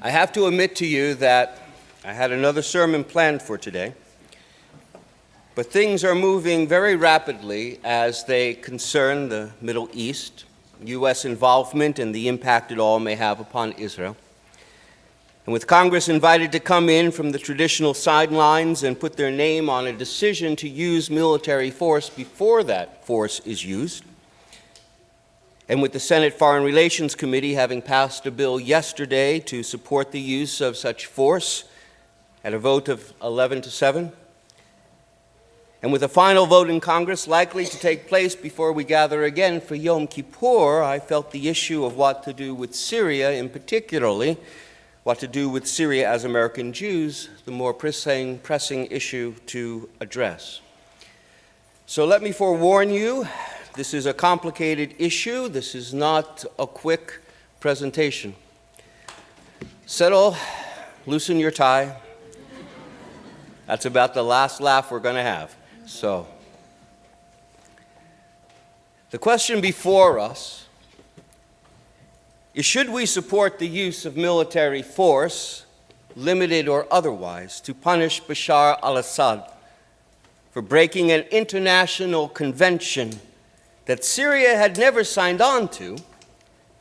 I have to admit to you that I had another sermon planned for today, but things are moving very rapidly as they concern the Middle East, U.S. involvement, and the impact it all may have upon Israel. And with Congress invited to come in from the traditional sidelines and put their name on a decision to use military force before that force is used, and with the Senate Foreign Relations Committee having passed a bill yesterday to support the use of such force at a vote of 11-7, and with a final vote in Congress likely to take place before we gather again for Yom Kippur, I felt the issue of what to do with Syria, and particularly what to do with Syria as American Jews, the more pressing issue to address. So let me forewarn you, this is a complicated issue. This is not a quick presentation. Settle, loosen your tie. That's about the last laugh we're going to have. So, the question before us is, should we support the use of military force, limited or otherwise, to punish Bashar al-Assad for breaking an international convention that Syria had never signed on to,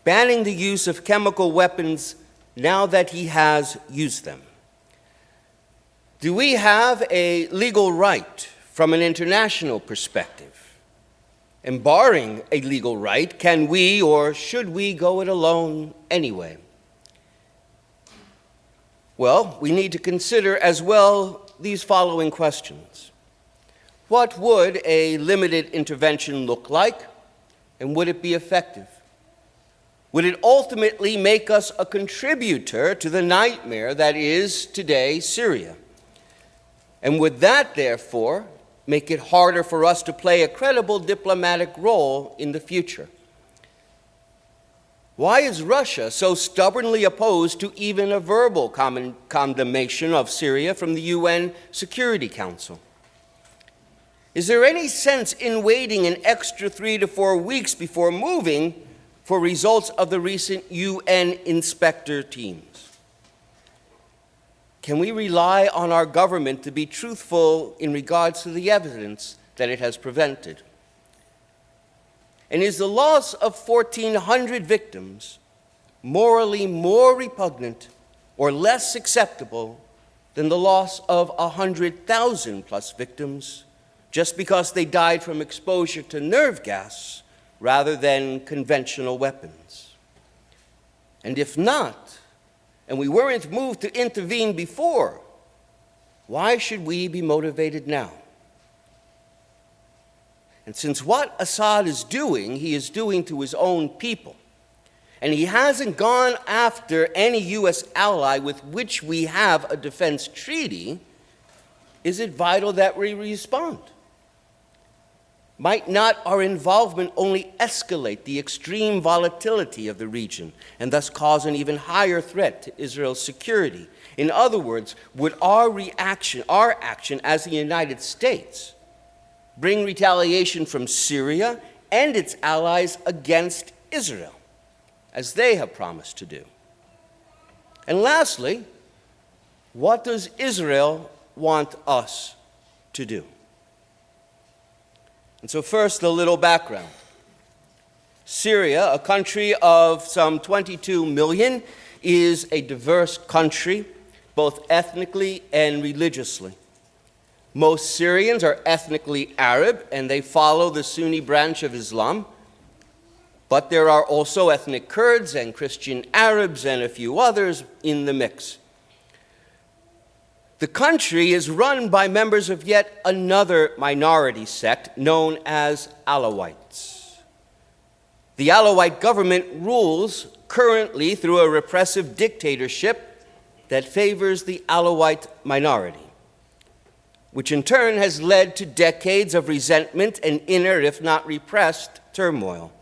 banning the use of chemical weapons now that he has used them? Do we have a legal right from an international perspective? And barring a legal right, can we or should we go it alone anyway? Well, we need to consider as well these following questions. What would a limited intervention look like, and would it be effective? Would it ultimately make us a contributor to the nightmare that is today Syria? And would that, therefore, make it harder for us to play a credible diplomatic role in the future? Why is Russia so stubbornly opposed to even a verbal condemnation of Syria from the UN Security Council? Is there any sense in waiting an extra 3 to 4 weeks before moving for results of the recent UN inspector teams? Can we rely on our government to be truthful in regards to the evidence that it has presented? And is the loss of 1,400 victims morally more repugnant or less acceptable than the loss of 100,000 plus victims just because they died from exposure to nerve gas rather than conventional weapons? And if not, and we weren't moved to intervene before, why should we be motivated now? And since what Assad is doing, he is doing to his own people, and he hasn't gone after any U.S. ally with which we have a defense treaty, is it vital that we respond? Might not our involvement only escalate the extreme volatility of the region and thus cause an even higher threat to Israel's security? In other words, would our action as the United States, bring retaliation from Syria and its allies against Israel, as they have promised to do? And lastly, what does Israel want us to do? And so first, a little background. Syria, a country of some 22 million, is a diverse country, both ethnically and religiously. Most Syrians are ethnically Arab, and they follow the Sunni branch of Islam. But there are also ethnic Kurds and Christian Arabs and a few others in the mix. The country is run by members of yet another minority sect known as Alawites. The Alawite government rules currently through a repressive dictatorship that favors the Alawite minority, which in turn has led to decades of resentment and inner, if not repressed, turmoil.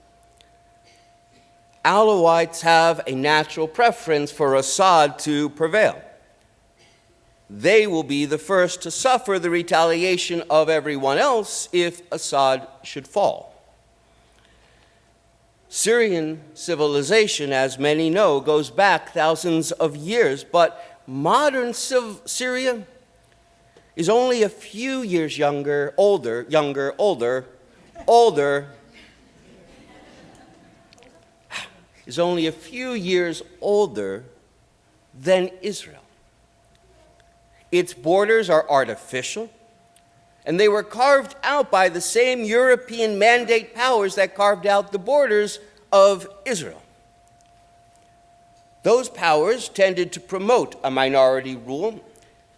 Alawites have a natural preference for Assad to prevail. They will be the first to suffer the retaliation of everyone else if Assad should fall. Syrian civilization, as many know, goes back thousands of years, but modern Syria is only a few years older, is only a few years older than Israel. Its borders are artificial, and they were carved out by the same European mandate powers that carved out the borders of Israel. Those powers tended to promote a minority rule,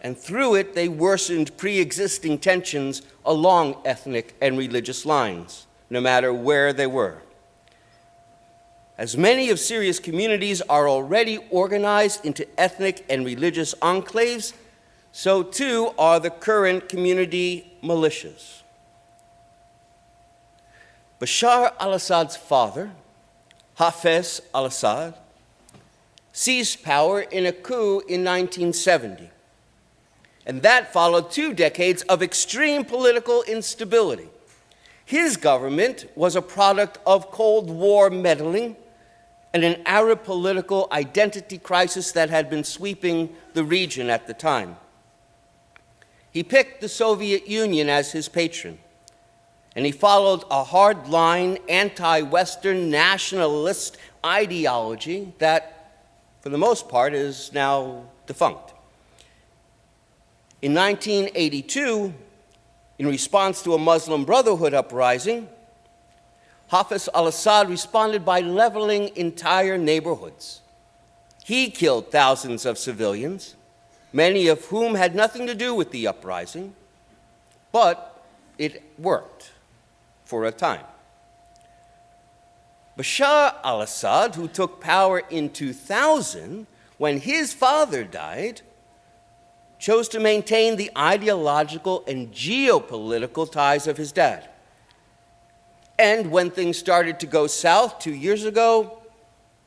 and through it they worsened pre-existing tensions along ethnic and religious lines, no matter where they were. As many of Syria's communities are already organized into ethnic and religious enclaves, so too are the current community militias. Bashar al-Assad's father, Hafez al-Assad, seized power in a coup in 1970. And that followed 2 decades of extreme political instability. His government was a product of Cold War meddling and an Arab political identity crisis that had been sweeping the region at the time. He picked the Soviet Union as his patron, and he followed a hard-line, anti-Western nationalist ideology that, for the most part, is now defunct. In 1982, in response to a Muslim Brotherhood uprising, Hafez al-Assad responded by leveling entire neighborhoods. He killed thousands of civilians, many of whom had nothing to do with the uprising, but it worked for a time. Bashar al-Assad, who took power in 2000, when his father died, chose to maintain the ideological and geopolitical ties of his dad. And when things started to go south 2 years ago,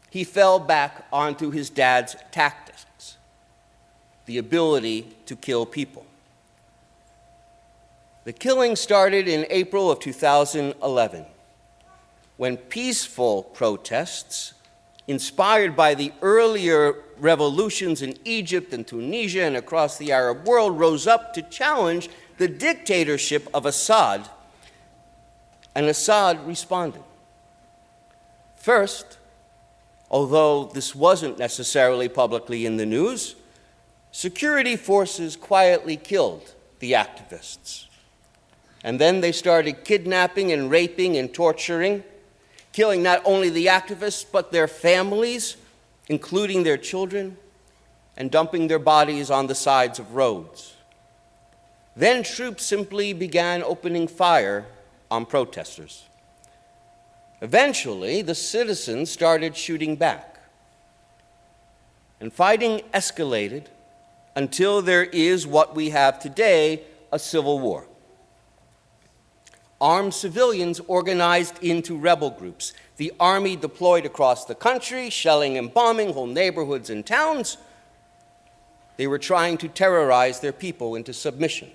he fell back onto his dad's tactics, the ability to kill people. The killing started in April of 2011, when peaceful protests, inspired by the earlier revolutions in Egypt and Tunisia and across the Arab world, rose up to challenge the dictatorship of Assad, and Assad responded. First, although this wasn't necessarily publicly in the news, security forces quietly killed the activists. And then they started kidnapping and raping and torturing, killing not only the activists but their families, including their children, and dumping their bodies on the sides of roads. Then troops simply began opening fire on protesters. Eventually, the citizens started shooting back, and fighting escalated until there is what we have today, a civil war. Armed civilians organized into rebel groups. The army deployed across the country, shelling and bombing whole neighborhoods and towns. They were trying to terrorize their people into submission.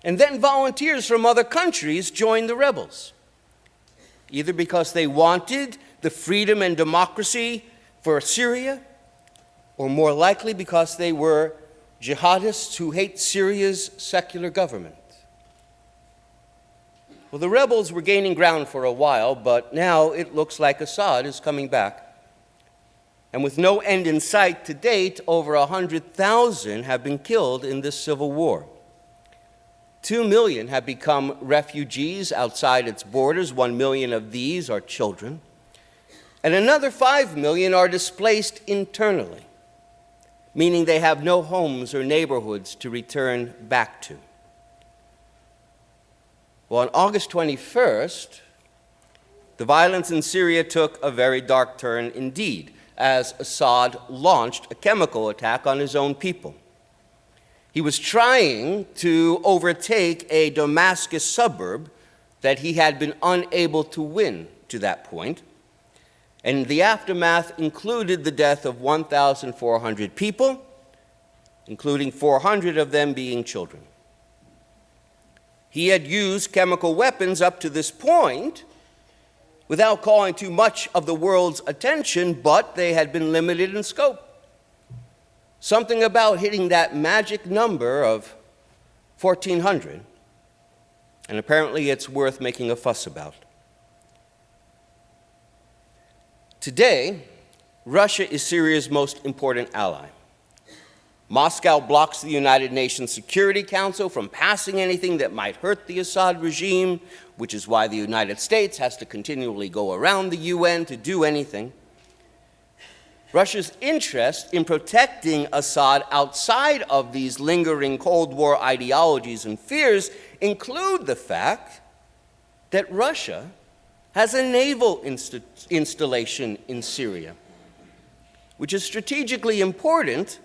And then volunteers from other countries joined the rebels, either because they wanted the freedom and democracy for Syria, or more likely because they were jihadists who hate Syria's secular government. Well, the rebels were gaining ground for a while, but now it looks like Assad is coming back. And with no end in sight to date, over 100,000 have been killed in this civil war. 2 million have become refugees outside its borders. 1 million of these are children. And another 5 million are displaced internally, meaning they have no homes or neighborhoods to return back to. Well, on August 21st, the violence in Syria took a very dark turn indeed, as Assad launched a chemical attack on his own people. He was trying to overtake a Damascus suburb that he had been unable to win to that point, and the aftermath included the death of 1,400 people, including 400 of them being children. He had used chemical weapons up to this point, without calling too much of the world's attention, but they had been limited in scope. Something about hitting that magic number of 1400, and apparently it's worth making a fuss about. Today, Russia is Syria's most important ally. Moscow blocks the United Nations Security Council from passing anything that might hurt the Assad regime, which is why the United States has to continually go around the UN to do anything. Russia's interest in protecting Assad outside of these lingering Cold War ideologies and fears include the fact that Russia has a naval installation in Syria, which is strategically important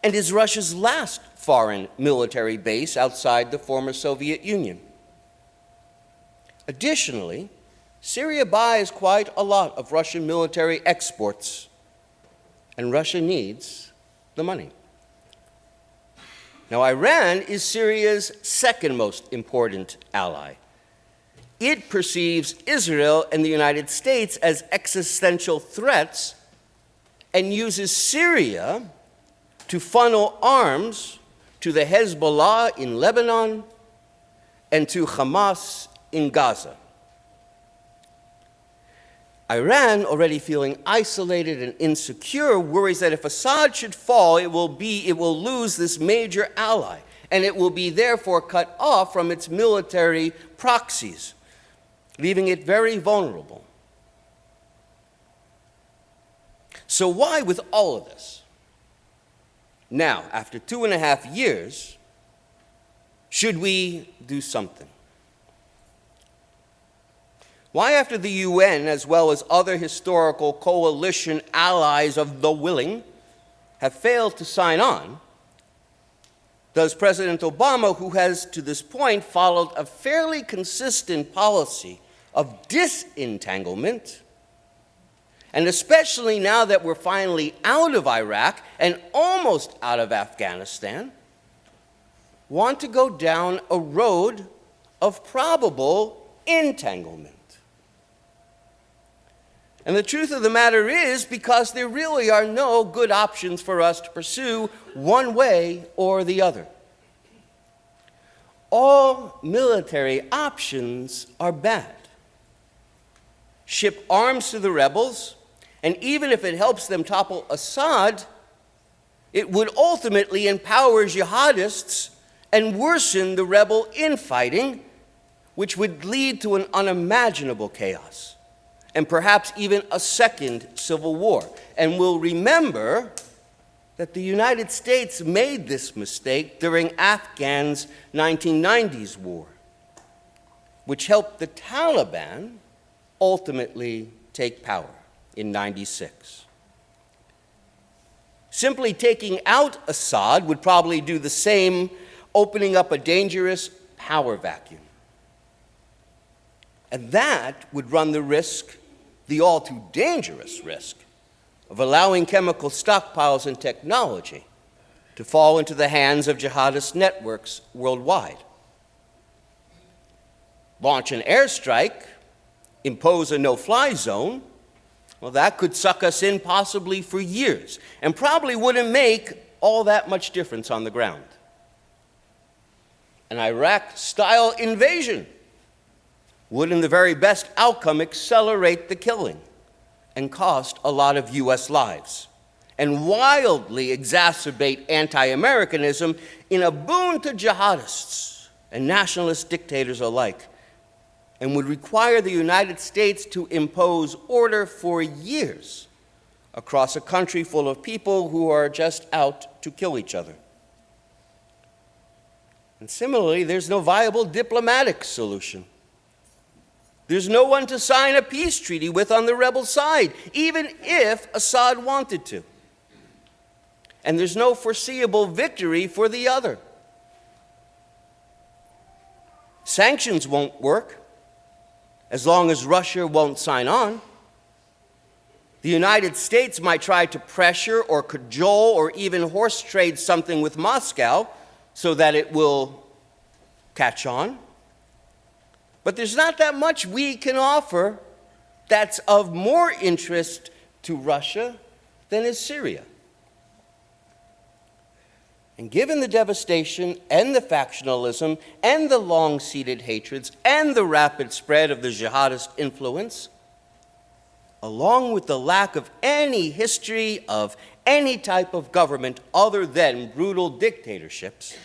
and is Russia's last foreign military base outside the former Soviet Union. Additionally, Syria buys quite a lot of Russian military exports, and Russia needs the money. Now, Iran is Syria's second most important ally. It perceives Israel and the United States as existential threats and uses Syria to funnel arms to the Hezbollah in Lebanon and to Hamas in Gaza. Iran, already feeling isolated and insecure, worries that if Assad should fall, it will lose this major ally, and it will be therefore cut off from its military proxies, leaving it very vulnerable. So why, with all of this, now, after 2.5 years, should we do something? Why, after the UN, as well as other historical coalition allies of the willing, have failed to sign on, does President Obama, who has to this point followed a fairly consistent policy of disentanglement, and especially now that we're finally out of Iraq and almost out of Afghanistan, want to go down a road of probable entanglement? And the truth of the matter is, because there really are no good options for us to pursue one way or the other. All military options are bad. Ship arms to the rebels, and even if it helps them topple Assad, it would ultimately empower jihadists and worsen the rebel infighting, which would lead to an unimaginable chaos, and perhaps even a second civil war. And we'll remember that the United States made this mistake during Afghan's 1990s war, which helped the Taliban ultimately take power in 96. Simply taking out Assad would probably do the same, opening up a dangerous power vacuum. And that would run the risk, the all too dangerous risk, of allowing chemical stockpiles and technology to fall into the hands of jihadist networks worldwide. Launch an airstrike, impose a no-fly zone, well, that could suck us in possibly for years and probably wouldn't make all that much difference on the ground. An Iraq-style invasion would, in the very best outcome, accelerate the killing and cost a lot of U.S. lives, and wildly exacerbate anti-Americanism in a boon to jihadists and nationalist dictators alike, and would require the United States to impose order for years across a country full of people who are just out to kill each other. And similarly, there's no viable diplomatic solution. There's no one to sign a peace treaty with on the rebel side, even if Assad wanted to. And there's no foreseeable victory for the other. Sanctions won't work as long as Russia won't sign on. The United States might try to pressure or cajole or even horse trade something with Moscow so that it will catch on. But there's not that much we can offer that's of more interest to Russia than is Syria. And given the devastation and the factionalism and the long-seated hatreds and the rapid spread of the jihadist influence, along with the lack of any history of any type of government other than brutal dictatorships,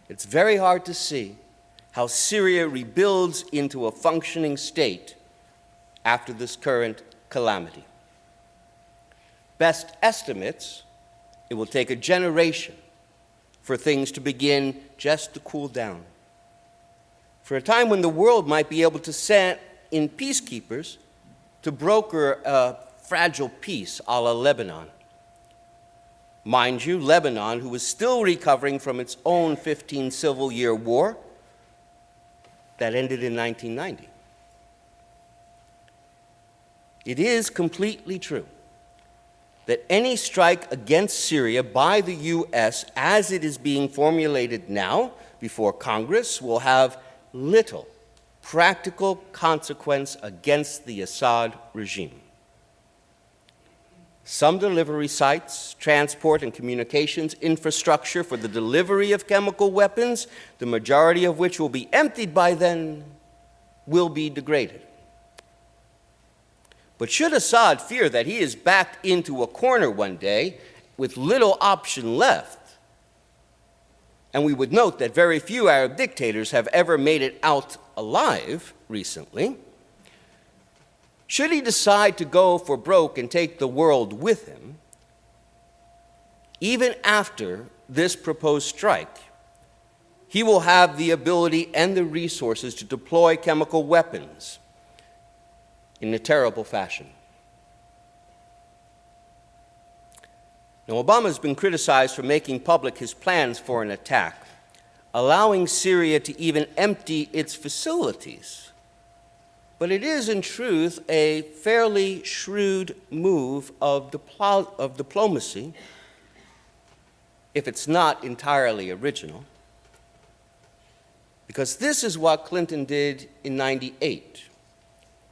it's very hard to see how Syria rebuilds into a functioning state after this current calamity. Best estimates, it will take a generation for things to begin just to cool down. For a time when the world might be able to send in peacekeepers to broker a fragile peace a la Lebanon. Mind you, Lebanon, who was still recovering from its own 15 civil year war that ended in 1990. It is completely true that any strike against Syria by the U.S., as it is being formulated now before Congress, will have little practical consequence against the Assad regime. Some delivery sites, transport and communications infrastructure for the delivery of chemical weapons, the majority of which will be emptied by then, will be degraded. But should Assad fear that he is backed into a corner one day with little option left, and we would note that very few Arab dictators have ever made it out alive recently, should he decide to go for broke and take the world with him, even after this proposed strike, he will have the ability and the resources to deploy chemical weapons in a terrible fashion. Now, Obama has been criticized for making public his plans for an attack, allowing Syria to even empty its facilities. But it is, in truth, a fairly shrewd move of diplomacy, if it's not entirely original, because this is what Clinton did in '98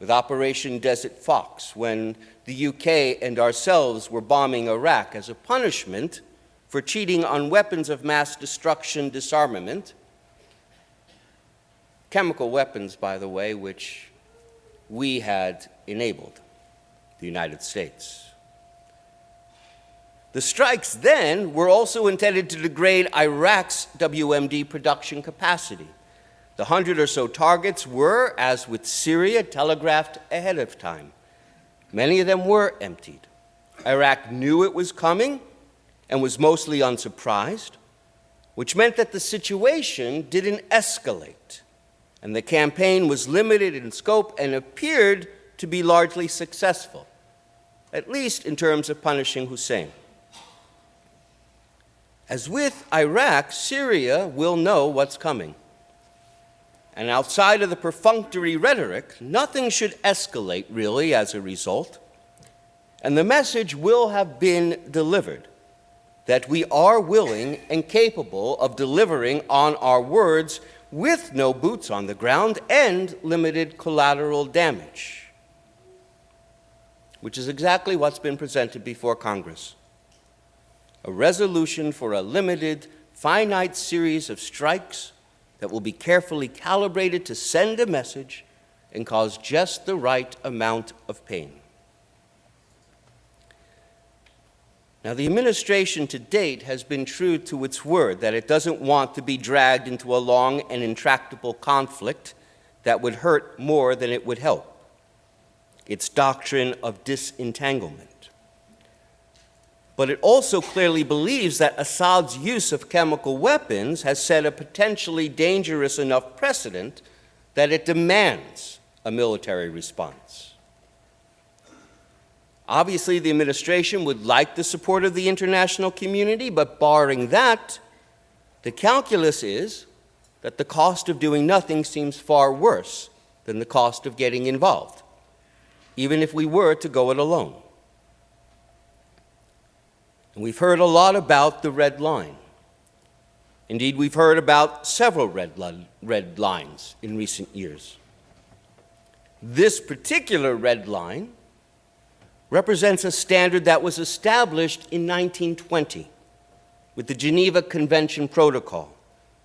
with Operation Desert Fox, when the UK and ourselves were bombing Iraq as a punishment for cheating on weapons of mass destruction disarmament. Chemical weapons, by the way, which we had enabled, the United States. The strikes then were also intended to degrade Iraq's WMD production capacity. The 100 or so targets were, as with Syria, telegraphed ahead of time. Many of them were emptied. Iraq knew it was coming and was mostly unsurprised, which meant that the situation didn't escalate, and the campaign was limited in scope and appeared to be largely successful, at least in terms of punishing Hussein. As with Iraq, Syria will know what's coming. And outside of the perfunctory rhetoric, nothing should escalate, really, as a result. And the message will have been delivered that we are willing and capable of delivering on our words with no boots on the ground and limited collateral damage, which is exactly what's been presented before Congress. A resolution for a limited, finite series of strikes that will be carefully calibrated to send a message and cause just the right amount of pain. Now, the administration to date has been true to its word that it doesn't want to be dragged into a long and intractable conflict that would hurt more than it would help. Its doctrine of disentanglement. But it also clearly believes that Assad's use of chemical weapons has set a potentially dangerous enough precedent that it demands a military response. Obviously, the administration would like the support of the international community, but barring that, the calculus is that the cost of doing nothing seems far worse than the cost of getting involved, even if we were to go it alone. And we've heard a lot about the red line. Indeed, we've heard about several red lines in recent years. This particular red line represents a standard that was established in 1920 with the Geneva Convention Protocol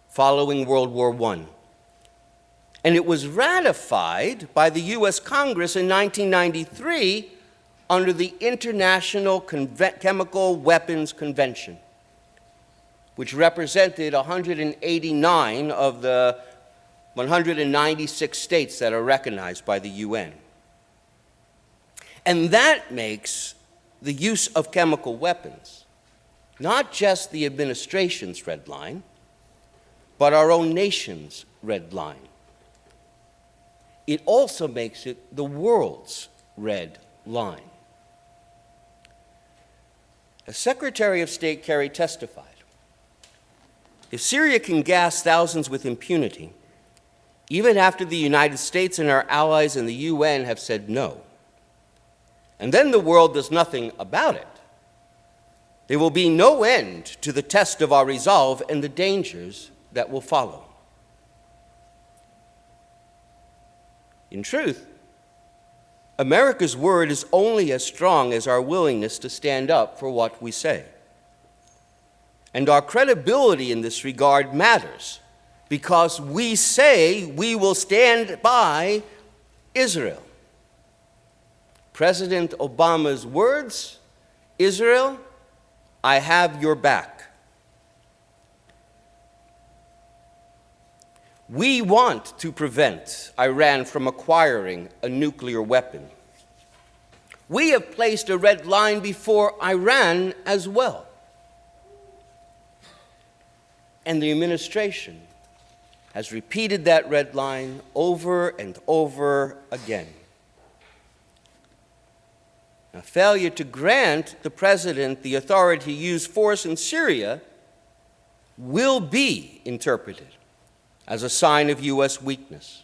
following World War I. And it was ratified by the U.S. Congress in 1993 under the International Chemical Weapons Convention, which represented 189 of the 196 states that are recognized by the UN. And that makes the use of chemical weapons not just the administration's red line, but our own nation's red line. It also makes it the world's red line. As Secretary of State Kerry testified, if Syria can gas thousands with impunity, even after the United States and our allies in the UN have said no, and then the world does nothing about it, there will be no end to the test of our resolve and the dangers that will follow. In truth, America's word is only as strong as our willingness to stand up for what we say. And our credibility in this regard matters because we say we will stand by Israel. President Obama's words, Israel, I have your back. We want to prevent Iran from acquiring a nuclear weapon. We have placed a red line before Iran as well. And the administration has repeated that red line over and over again. A failure to grant the president the authority to use force in Syria will be interpreted as a sign of U.S. weakness,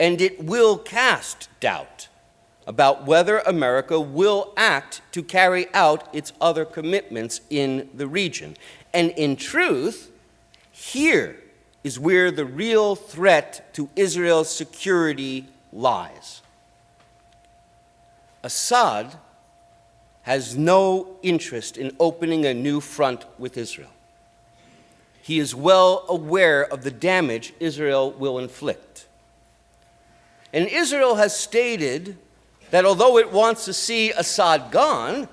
and it will cast doubt about whether America will act to carry out its other commitments in the region. And in truth, here is where the real threat to Israel's security lies. Assad has no interest in opening a new front with Israel. He is well aware of the damage Israel will inflict. And Israel has stated that although it wants to see Assad gone,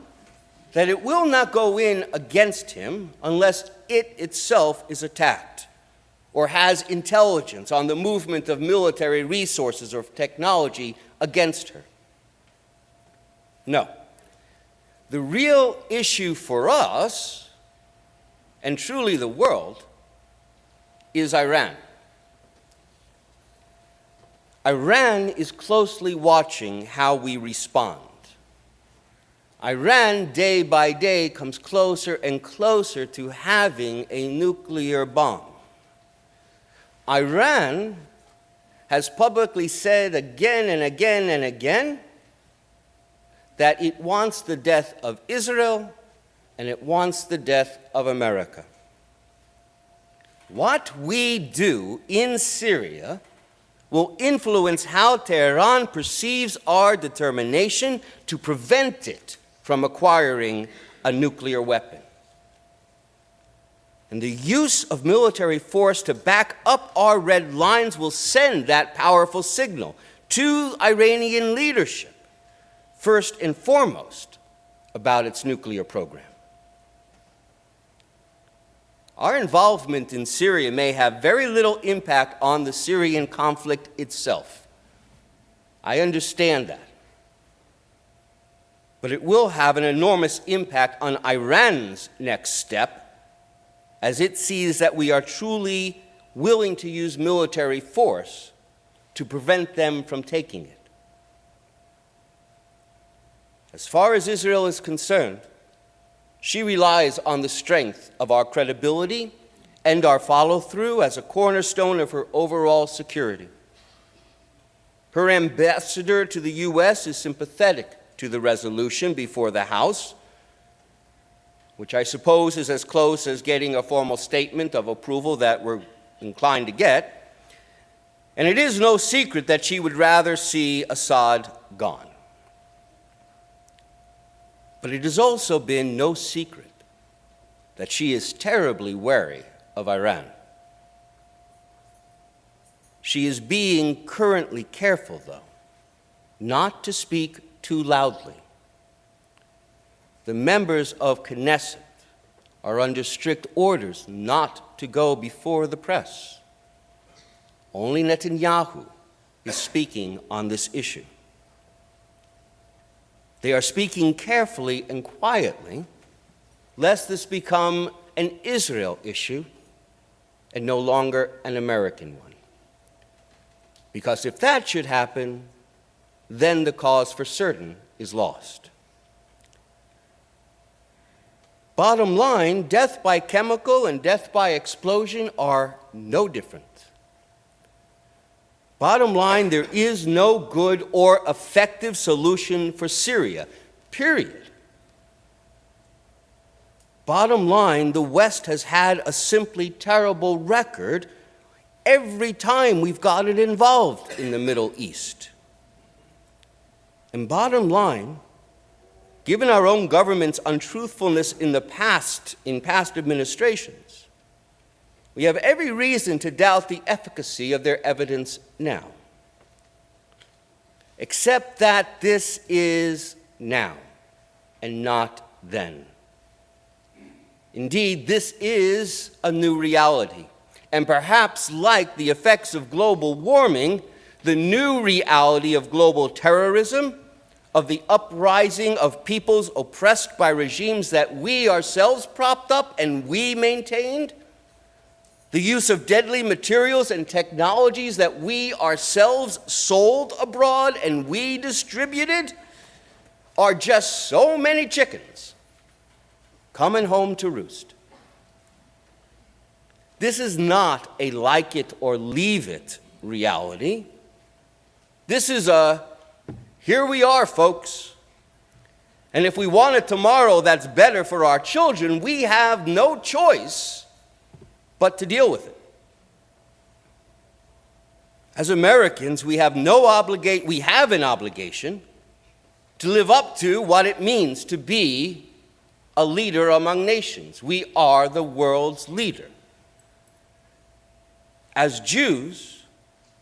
that it will not go in against him unless it itself is attacked or has intelligence on the movement of military resources or technology against her. No. The real issue for us, and truly the world, is Iran. Iran is closely watching how we respond. Iran, day by day, comes closer and closer to having a nuclear bomb. Iran has publicly said again and again and again that it wants the death of Israel and it wants the death of America. What we do in Syria will influence how Tehran perceives our determination to prevent it from acquiring a nuclear weapon. And the use of military force to back up our red lines will send that powerful signal to Iranian leadership, first and foremost, about its nuclear program. Our involvement in Syria may have very little impact on the Syrian conflict itself. I understand that. But it will have an enormous impact on Iran's next step as it sees that we are truly willing to use military force to prevent them from taking it. As far as Israel is concerned, she relies on the strength of our credibility and our follow-through as a cornerstone of her overall security. Her ambassador to the U.S. is sympathetic to the resolution before the House, which I suppose is as close as getting a formal statement of approval that we're inclined to get. And it is no secret that she would rather see Assad gone. But it has also been no secret that she is terribly wary of Iran. She is being currently careful, though, not to speak too loudly. The members of Knesset are under strict orders not to go before the press. Only Netanyahu is speaking on this issue. They are speaking carefully and quietly, lest this become an Israel issue and no longer an American one. Because if that should happen, then the cause for certain is lost. Bottom line, death by chemical and death by explosion are no different. Bottom line, there is no good or effective solution for Syria, period. Bottom line, the West has had a simply terrible record every time we've gotten involved in the Middle East. And bottom line, given our own government's untruthfulness in past administrations, we have every reason to doubt the efficacy of their evidence now. Except that this is now and not then. Indeed, this is a new reality. And perhaps like the effects of global warming, the new reality of global terrorism, of the uprising of peoples oppressed by regimes that we ourselves propped up and we maintained, the use of deadly materials and technologies that we ourselves sold abroad and we distributed, are just so many chickens coming home to roost. This is not a like it or leave it reality. This is a here we are, folks. And if we want it tomorrow that's better for our children, we have no choice but to deal with it. As Americans, we have an obligation to live up to what it means to be a leader among nations. We are the world's leader. As Jews,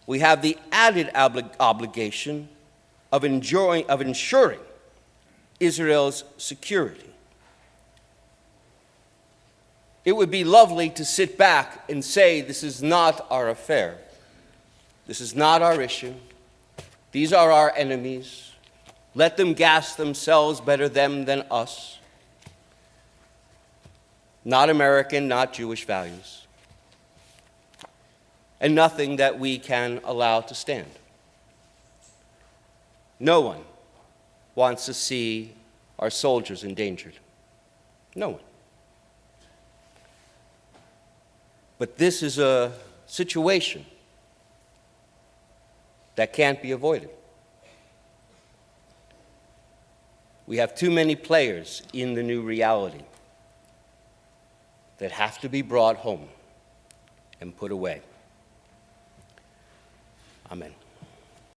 we have the added obligation of ensuring Israel's security. It would be lovely to sit back and say, this is not our affair. This is not our issue. These are our enemies. Let them gas themselves, better them than us. Not American, not Jewish values. And nothing that we can allow to stand. No one wants to see our soldiers endangered. No one. But this is a situation that can't be avoided. We have too many players in the new reality that have to be brought home and put away. Amen.